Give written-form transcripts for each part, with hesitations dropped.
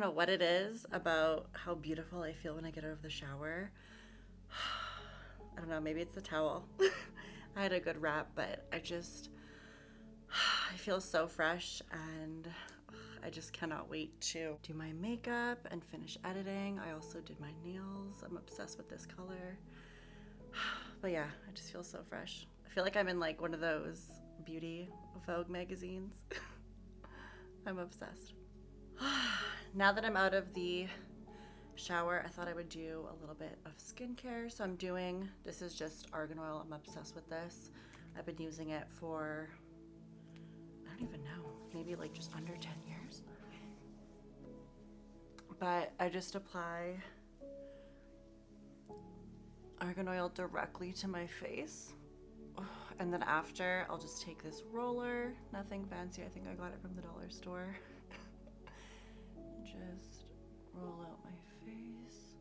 don't know what it is about how beautiful I feel when I get out of the shower. I don't know, maybe it's the towel. I had a good wrap, but I feel so fresh, and I just cannot wait to do my makeup and finish editing. I also did my nails. I'm obsessed with this color. But yeah, I just feel so fresh. I feel like I'm in like one of those beauty Vogue magazines. I'm obsessed. Now that I'm out of the shower, I thought I would do a little bit of skincare. So this is just argan oil. I'm obsessed with this. I've been using it for, I don't even know, maybe like just under 10 years. But I just apply argan oil directly to my face. And then after, I'll just take this roller, nothing fancy. I think I got it from the dollar store. Just roll out my face.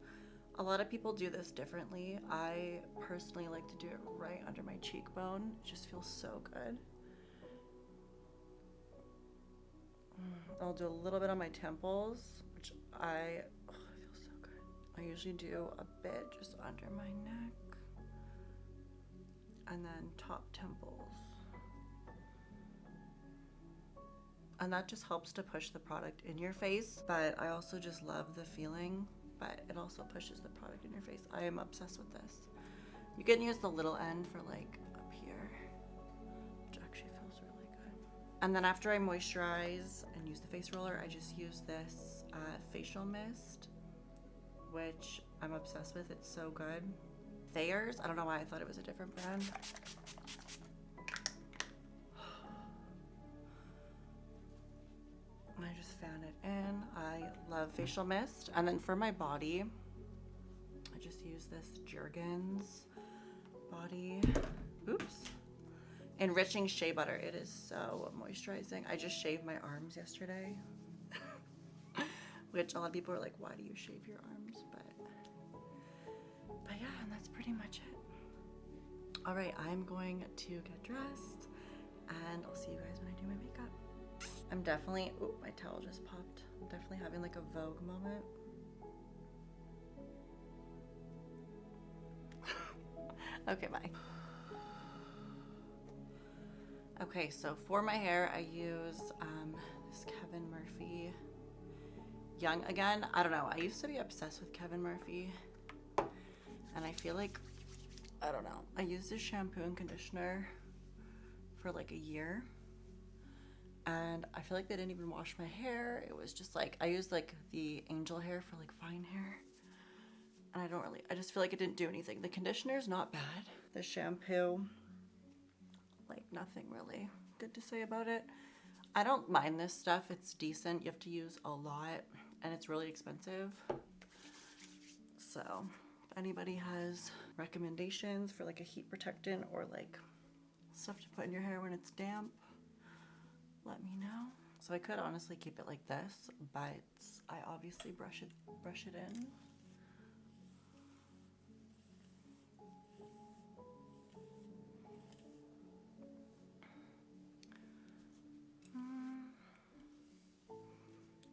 A lot of people do this differently. I personally like to do it right under my cheekbone. It just feels so good. I'll do a little bit on my temples, which I feel so good. I usually do a bit just under my neck. And then top temples. And that just helps to push the product in your face, but I also just love the feeling, but it also pushes the product in your face. I am obsessed with this. You can use the little end for like up here, which actually feels really good. And then after I moisturize and use the face roller, I just use this facial mist, which I'm obsessed with. It's so good. Thayer's. I don't know why I thought it was a different brand. And I just fan it in. I love facial mist. And then for my body, I just use this Jergens body, enriching shea butter. It is so moisturizing. I just shaved my arms yesterday, which a lot of people are like, why do you shave your arms? But yeah, and that's pretty much it. All right, I'm going to get dressed and I'll see you guys when I do my makeup. I'm definitely, oh, my towel just popped. I'm definitely having like a Vogue moment. Okay, bye. Okay, so for my hair, I use this Kevin Murphy Young Again. I don't know, I used to be obsessed with Kevin Murphy. And I feel like, I don't know, I used this shampoo and conditioner for like a year. And I feel like they didn't even wash my hair. It was just like, I used like the angel hair for like fine hair. And I just feel like it didn't do anything. The conditioner is not bad. The shampoo, like nothing really good to say about it. I don't mind this stuff. It's decent. You have to use a lot and it's really expensive. So if anybody has recommendations for like a heat protectant or like stuff to put in your hair when it's damp, let me know. So I could honestly keep it like this, but I obviously brush it in.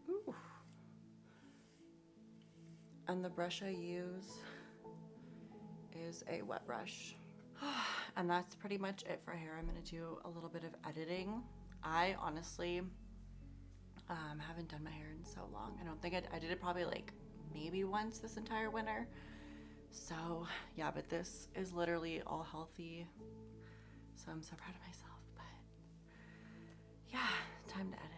Ooh. And the brush I use is a wet brush. And that's pretty much it for hair. I'm gonna do a little bit of editing. I honestly haven't done my hair in so long. I don't think I did it probably like maybe once this entire winter. So yeah, but this is literally all healthy. So I'm so proud of myself, but yeah, time to edit.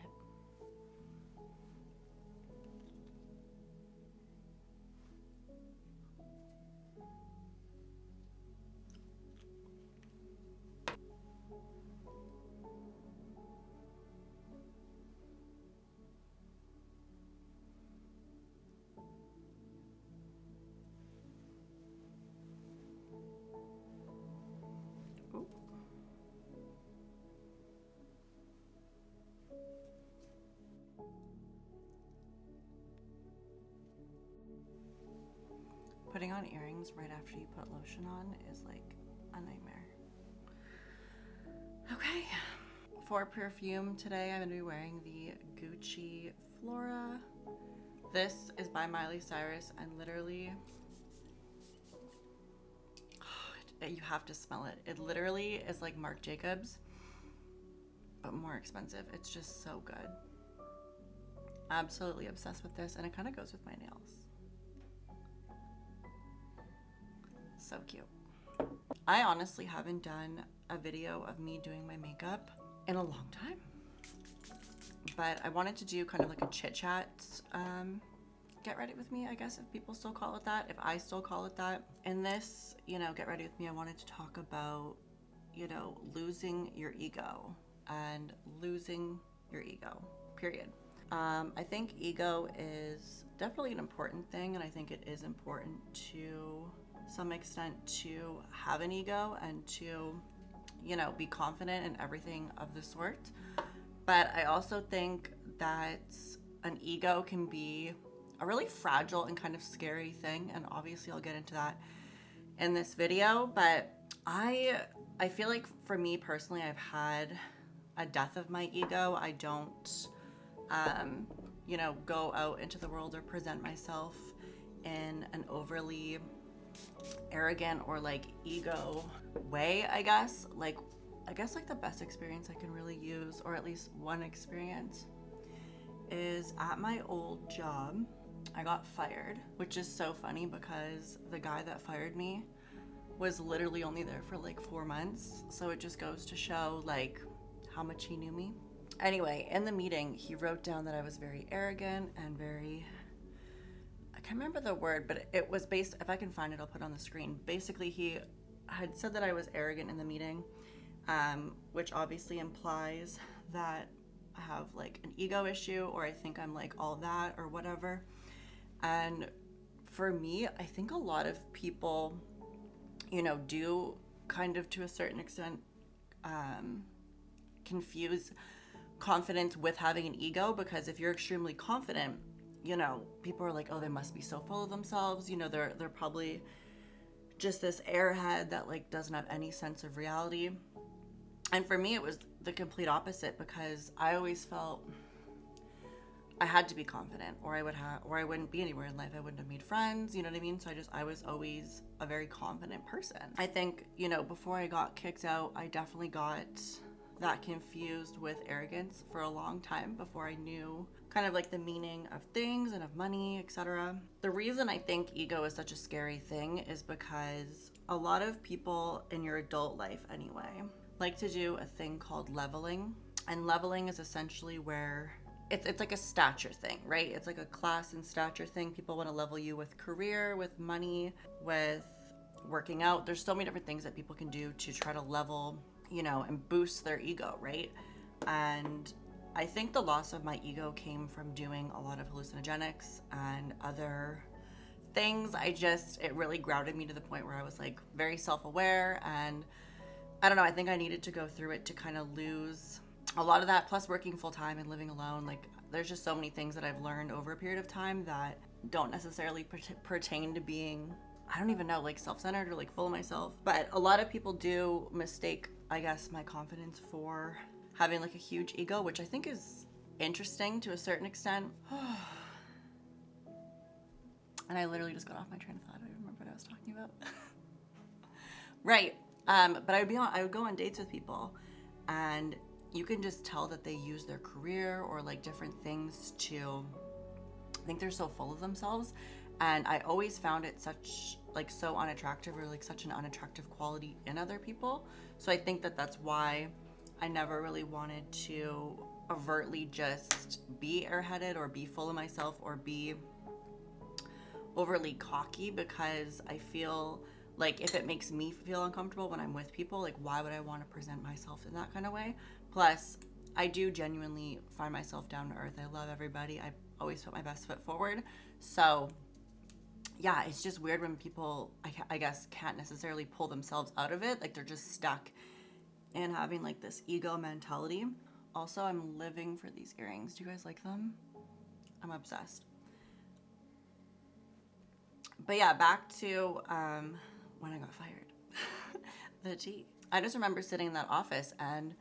Putting on earrings right after you put lotion on is like a nightmare. Okay, for perfume today, I'm gonna be wearing the Gucci Flora This is by Miley Cyrus, and literally, you have to smell it. It literally is like Marc Jacobs, but more expensive. It's just so good. Absolutely obsessed with this, and it kind of goes with my nails. So cute. I honestly haven't done a video of me doing my makeup in a long time, but I wanted to do kind of like a chit chat get ready with me, I guess, if people still call it that, if I still call it that. In this, you know, get ready with me, I wanted to talk about, you know, losing your ego and losing your ego, period. I think ego is definitely an important thing, and I think it is important to some extent to have an ego and to, you know, be confident in everything of the sort. But I also think that an ego can be a really fragile and kind of scary thing, and obviously I'll get into that in this video. But I feel like for me personally, I've had a death of my ego. I don't you know, go out into the world or present myself in an overly arrogant or like ego way, I guess. Like the best experience I can really use, or at least one experience, is at my old job. I got fired, which is so funny because the guy that fired me was literally only there for like 4 months. So it just goes to show like how much he knew me. Anyway, in the meeting, he wrote down that I was very arrogant and very, I can't remember the word, but it was based, if I can find it, I'll put it on the screen. Basically, he had said that I was arrogant in the meeting, which obviously implies that I have like an ego issue, or I think I'm like all that or whatever. And for me, I think a lot of people, you know, do kind of to a certain extent confuse confidence with having an ego, because if you're extremely confident, you know, people are like, oh, they must be so full of themselves, you know, they're probably just this airhead that like doesn't have any sense of reality. And for me, it was the complete opposite, because I always felt I had to be confident, or I wouldn't be anywhere in life. I wouldn't have made friends, you know what I mean? So I was always a very confident person. I think, you know, before I got kicked out, I definitely got that confused with arrogance for a long time before I knew kind of like the meaning of things and of money, etc. The reason I think ego is such a scary thing is because a lot of people in your adult life anyway like to do a thing called leveling. And leveling is essentially where it's like a stature thing, right? It's like a class and stature thing. People want to level you with career, with money, with working out. There's so many different things that people can do to try to level, you know, and boost their ego, right? And I think the loss of my ego came from doing a lot of hallucinogenics and other things. It really grounded me to the point where I was like very self-aware, and I don't know, I think I needed to go through it to kind of lose a lot of that, plus working full-time and living alone. Like, there's just so many things that I've learned over a period of time that don't necessarily pertain to being, I don't even know, like self-centered or like full of myself. But a lot of people do mistake, I guess, my confidence for having like a huge ego, which I think is interesting to a certain extent. And I literally just got off my train of thought. I don't even remember what I was talking about. Right. But I would go on dates with people, and you can just tell that they use their career or like different things to think they're so full of themselves. And I always found it so unattractive, or like such an unattractive quality in other people. So I think that that's why I never really wanted to overtly just be airheaded or be full of myself or be overly cocky, because I feel like if it makes me feel uncomfortable when I'm with people, like why would I want to present myself in that kind of way? Plus, I do genuinely find myself down to earth. I love everybody. I always put my best foot forward. So yeah, it's just weird when people, I guess, can't necessarily pull themselves out of it. Like they're just stuck in having like this ego mentality. Also, I'm living for these earrings. Do you guys like them? I'm obsessed. But yeah, back to when I got fired. The tea. I just remember sitting in that office, and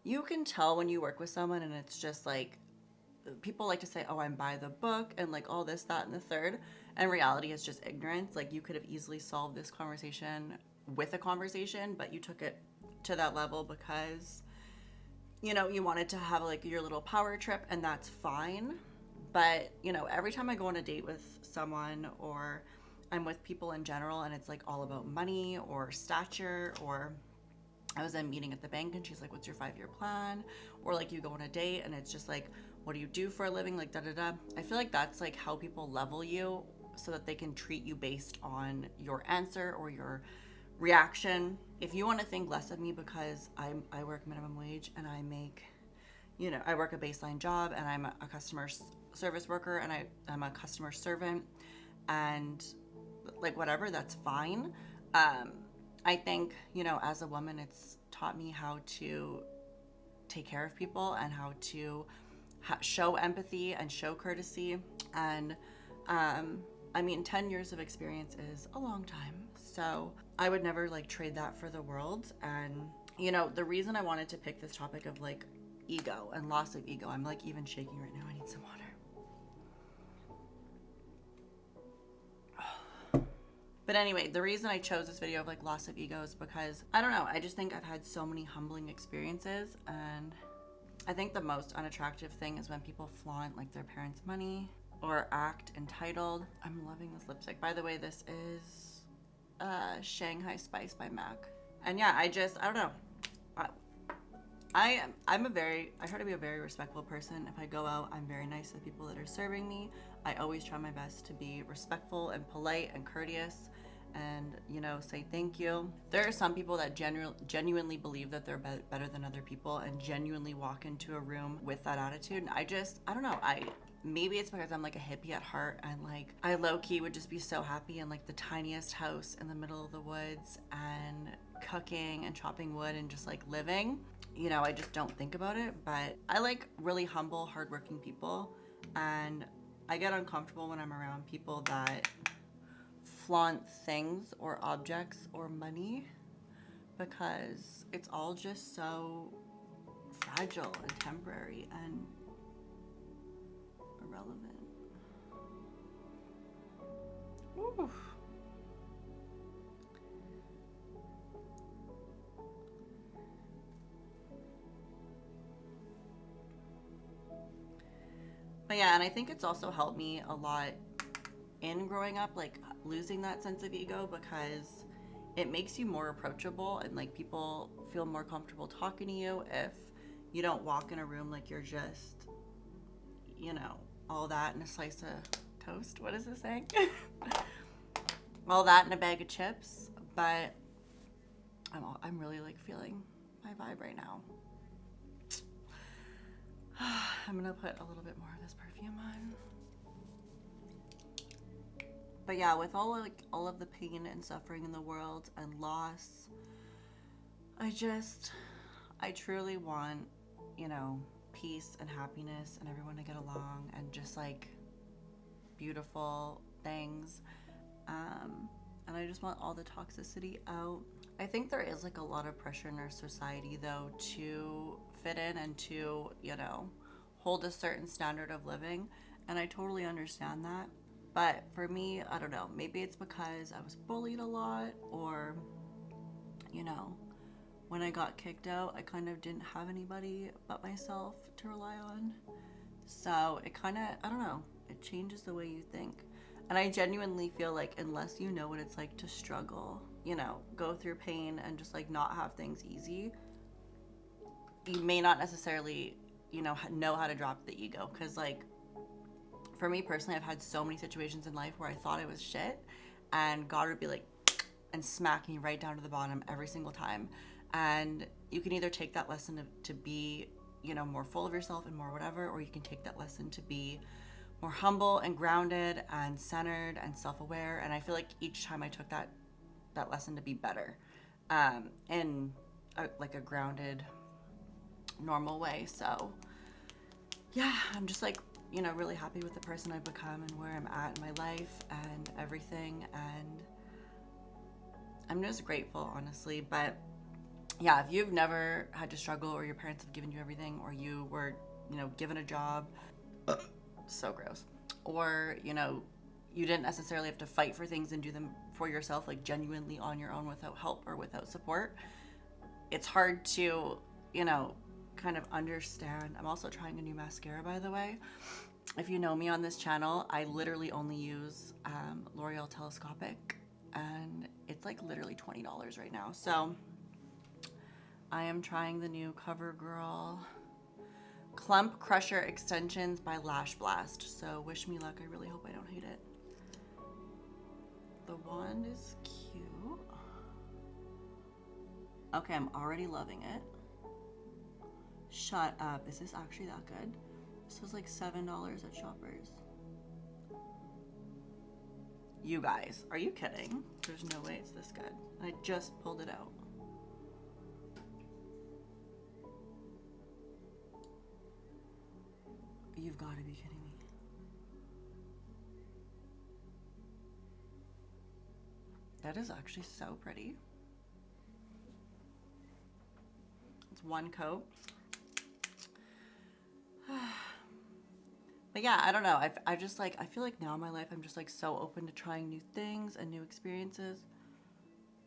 you can tell when you work with someone and it's just like people like to say, oh, I'm by the book and like all this, that, and the third. And reality is just ignorance. Like you could have easily solved this conversation with a conversation, but you took it to that level because, you know, you wanted to have like your little power trip, and that's fine. But, you know, every time I go on a date with someone, or I'm with people in general, and it's like all about money or stature, or I was in a meeting at the bank and she's like, what's your 5-year plan? Or like you go on a date and it's just like, what do you do for a living? Like da da da. I feel like that's like how people level you so that they can treat you based on your answer or your reaction. If you want to think less of me because I work minimum wage and I make, you know, I work a baseline job and I'm a customer service worker and I'm a customer servant and like whatever, that's fine. I think, you know, as a woman, it's taught me how to take care of people and how to show empathy and show courtesy. And I mean, 10 years of experience is a long time. So I would never like trade that for the world. And, you know, the reason I wanted to pick this topic of like ego and loss of ego, I'm like even shaking right now. I need some water. But anyway, the reason I chose this video of like loss of ego is because, I don't know, I just think I've had so many humbling experiences, and I think the most unattractive thing is when people flaunt like their parents' money or act entitled. I'm loving this lipstick. By the way, this is Shanghai Spice by MAC. And yeah, I don't know. I try to be a very respectful person. If I go out, I'm very nice to the people that are serving me. I always try my best to be respectful and polite and courteous and, you know, say thank you. There are some people that genuinely believe that they're better than other people and genuinely walk into a room with that attitude. And I don't know. Maybe it's because I'm like a hippie at heart, and like I low-key would just be so happy in like the tiniest house in the middle of the woods and cooking and chopping wood and just like living. You know, I just don't think about it. But I like really humble, hardworking people, and I get uncomfortable when I'm around people that flaunt things or objects or money, because it's all just so fragile and temporary and irrelevant. Ooh. But yeah, and I think it's also helped me a lot in growing up, like losing that sense of ego, because it makes you more approachable and like people feel more comfortable talking to you if you don't walk in a room like you're just, you know, all that and a slice of toast. What is this saying? All that and a bag of chips. But I'm really like feeling my vibe right now. I'm gonna put a little bit more of this perfume on. But yeah, with all of the pain and suffering in the world and loss, I truly want, you know, peace and happiness and everyone to get along and just like beautiful things. And I just want all the toxicity out. I think there is like a lot of pressure in our society though to fit in and to, you know, hold a certain standard of living. And I totally understand that. But for me, I don't know, maybe it's because I was bullied a lot, or, you know, when I got kicked out, I kind of didn't have anybody but myself to rely on. So it kind of, I don't know, it changes the way you think. And I genuinely feel like unless you know what it's like to struggle, you know, go through pain and just like not have things easy, you may not necessarily, you know how to drop the ego. Because like, for me personally, I've had so many situations in life where I thought I was shit, and God would be like, and smack me right down to the bottom every single time. And you can either take that lesson to be, you know, more full of yourself and more whatever, or you can take that lesson to be more humble and grounded and centered and self-aware. And I feel like each time I took that lesson to be better, in like a grounded, normal way. So yeah, I'm just like, you know, really happy with the person I've become and where I'm at in my life and everything. And I'm just grateful, honestly. But yeah, if you've never had to struggle, or your parents have given you everything, or you were, you know, given a job, so gross. Or, you know, you didn't necessarily have to fight for things and do them for yourself, like genuinely on your own without help or without support. It's hard to, you know, kind of understand. I'm also trying a new mascara, by the way. If you know me on this channel, I literally only use L'Oreal Telescopic, and it's like literally $20 right now. So I am trying the new CoverGirl Clump Crusher Extensions by Lash Blast. So wish me luck. I really hope I don't hate it. The wand is cute. Okay, I'm already loving it. Shut up. Is this actually that good? This was like $7 at Shoppers. You guys, are you kidding? There's no way it's this good. I just pulled it out. You've got to be kidding me. That is actually so pretty. It's one coat. But yeah, I don't know. I just like, I feel like now in my life, I'm just like so open to trying new things and new experiences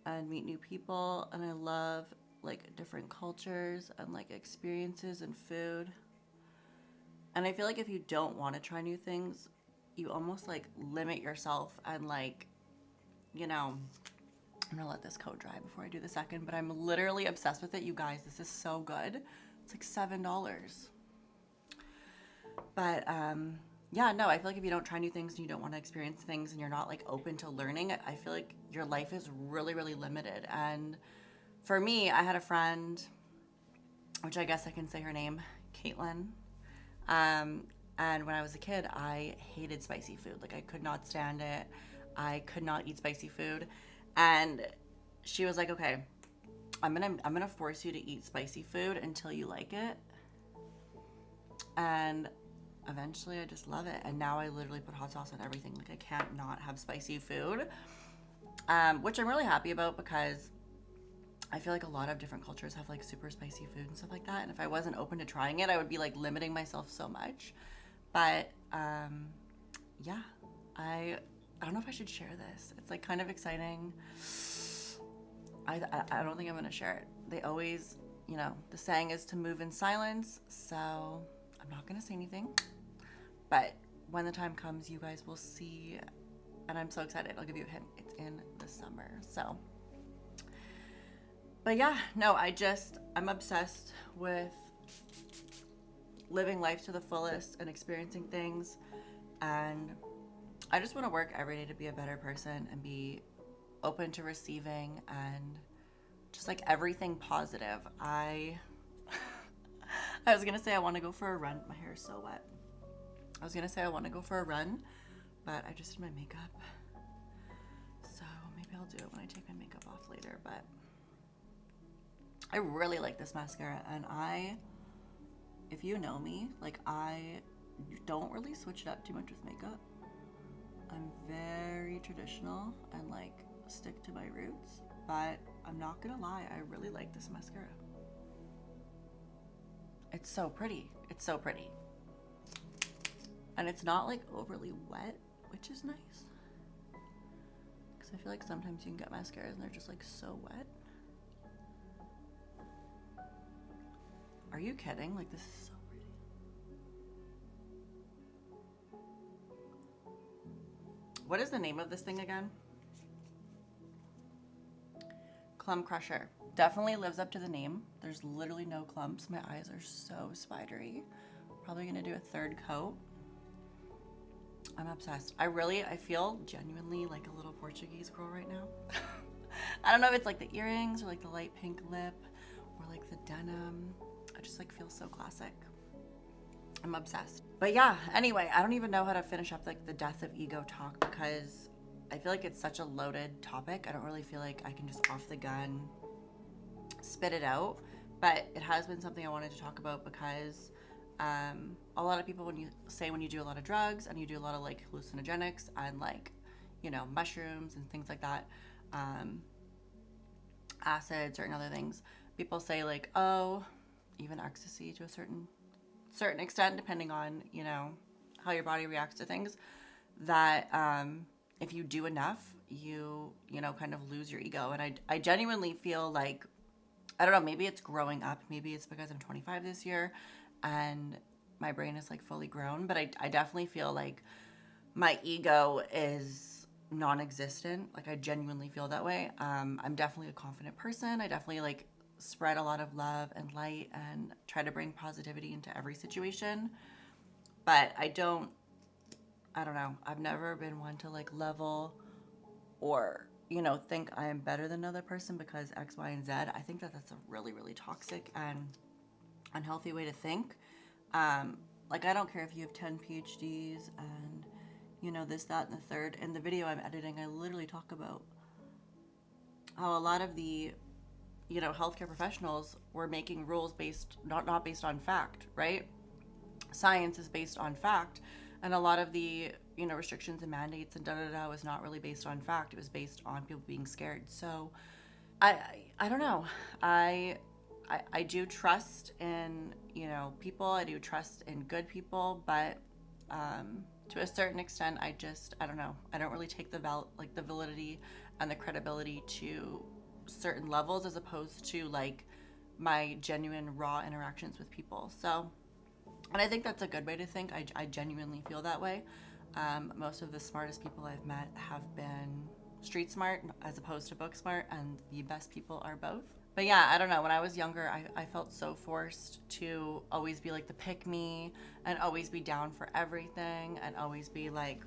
and meet new people. And I love like different cultures and like experiences and food. And I feel like if you don't want to try new things, you almost like limit yourself and like, you know, I'm gonna let this coat dry before I do the second, but I'm literally obsessed with it, you guys. This is so good. It's like $7. But yeah, no, I feel like if you don't try new things and you don't want to experience things and you're not like open to learning, I feel like your life is really, really limited. And for me, I had a friend, which I guess I can say her name, Caitlin. And when I was a kid, I hated spicy food. Like I could not stand it. I could not eat spicy food. And she was like, okay, I'm gonna force you to eat spicy food until you like it. And eventually I just love it. And now I literally put hot sauce on everything. Like I can't not have spicy food, which I'm really happy about because I feel like a lot of different cultures have like super spicy food and stuff like that. And if I wasn't open to trying it, I would be like limiting myself so much. But yeah, I don't know if I should share this. It's like kind of exciting. I don't think I'm gonna share it. They always, you know, the saying is to move in silence. So I'm not gonna say anything, but when the time comes, you guys will see, and I'm so excited. I'll give you a hint. It's in the summer. So, but yeah, no, I'm obsessed with living life to the fullest and experiencing things, and I just want to work every day to be a better person and be open to receiving and just like everything positive. I was gonna say I want to go for a run. My hair is so wet. I was gonna say I want to go for a run, but I just did my makeup, so maybe I'll do it when I take my makeup off later. But I really like this mascara, and if you know me, like I don't really switch it up too much with makeup. I'm very traditional and like stick to my roots, but I'm not gonna lie, I really like this mascara. It's so pretty. It's so pretty. And it's not like overly wet, which is nice. Because I feel like sometimes you can get mascaras and they're just like so wet. Are you kidding? Like this is so pretty. What is the name of this thing again? Clump Crusher. Definitely lives up to the name. There's literally no clumps. My eyes are so spidery. Probably gonna do a third coat. I'm obsessed. I feel genuinely like a little Portuguese girl right now. I don't know if it's like the earrings or like the light pink lip or like the denim. I just like feel so classic. I'm obsessed. But yeah, anyway, I don't even know how to finish up like the death of ego talk because I feel like it's such a loaded topic. I don't really feel like I can just off the gun spit it out, but it has been something I wanted to talk about because a lot of people, when you do a lot of drugs and you do a lot of like hallucinogenics and like, you know, mushrooms and things like that, acids or other things, people say like, oh, even ecstasy to a certain extent, depending on, you know, how your body reacts to things, that if you do enough, you know, kind of lose your ego. And I genuinely feel like, I don't know, maybe it's growing up. Maybe it's because I'm 25 this year and my brain is like fully grown, but I definitely feel like my ego is non-existent. Like I genuinely feel that way. I'm definitely a confident person. I definitely like spread a lot of love and light and try to bring positivity into every situation. But I don't know. I've never been one to like level or, you know, think I am better than another person because X, Y, and Z. I think that that's a really, really toxic and unhealthy way to think. Like I don't care if you have 10 PhDs and, you know, this, that, and the third. In the video I'm editing, I literally talk about how a lot of the, you know, healthcare professionals were making rules based, not based on fact, right? Science is based on fact. And a lot of the, you know, restrictions and mandates and da-da-da was not really based on fact. It was based on people being scared. So I don't know. I do trust in, you know, people. I do trust in good people, but to a certain extent, I don't know. I don't really take the validity and the credibility to certain levels as opposed to like my genuine raw interactions with people. So, and I think that's a good way to think. I genuinely feel that way. Most of the smartest people I've met have been street smart as opposed to book smart, and the best people are both. But yeah, I don't know. When I was younger, I felt so forced to always be like the pick me and always be down for everything and always be like,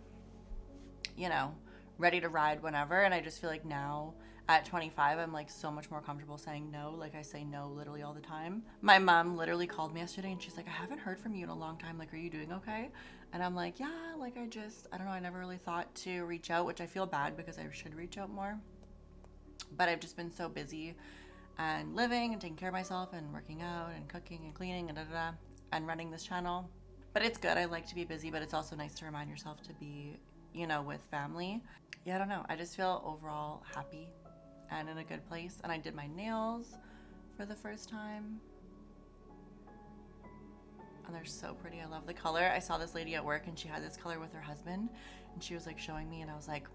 you know, ready to ride whenever. And I just feel like now at 25, I'm like so much more comfortable saying no. Like I say no literally all the time. My mom literally called me yesterday and she's like, I haven't heard from you in a long time. Like, are you doing okay? And I'm like, yeah, like I don't know. I never really thought to reach out, which I feel bad because I should reach out more. But I've just been so busy and living and taking care of myself and working out and cooking and cleaning and da-da-da and running this channel. But it's good. I like to be busy, but it's also nice to remind yourself to be, you know, with family. Yeah, I don't know. I just feel overall happy and in a good place. And I did my nails for the first time. And they're so pretty. I love the color. I saw this lady at work and she had this color with her husband and she was like showing me and I was like,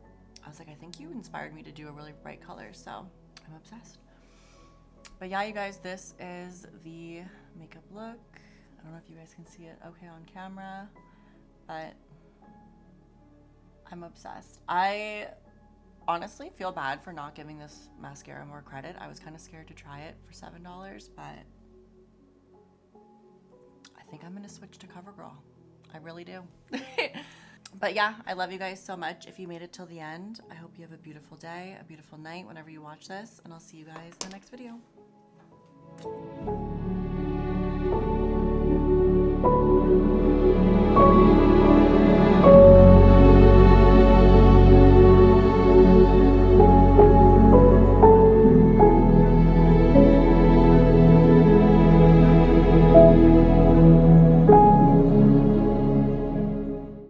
I think you inspired me to do a really bright color. So I'm obsessed. But yeah, you guys, this is the makeup look. I don't know if you guys can see it okay on camera, but I'm obsessed. I honestly feel bad for not giving this mascara more credit. I was kind of scared to try it for $7, but I think I'm gonna switch to CoverGirl. I really do. But yeah, I love you guys so much. If you made it till the end, I hope you have a beautiful day, a beautiful night whenever you watch this, and I'll see you guys in the next video.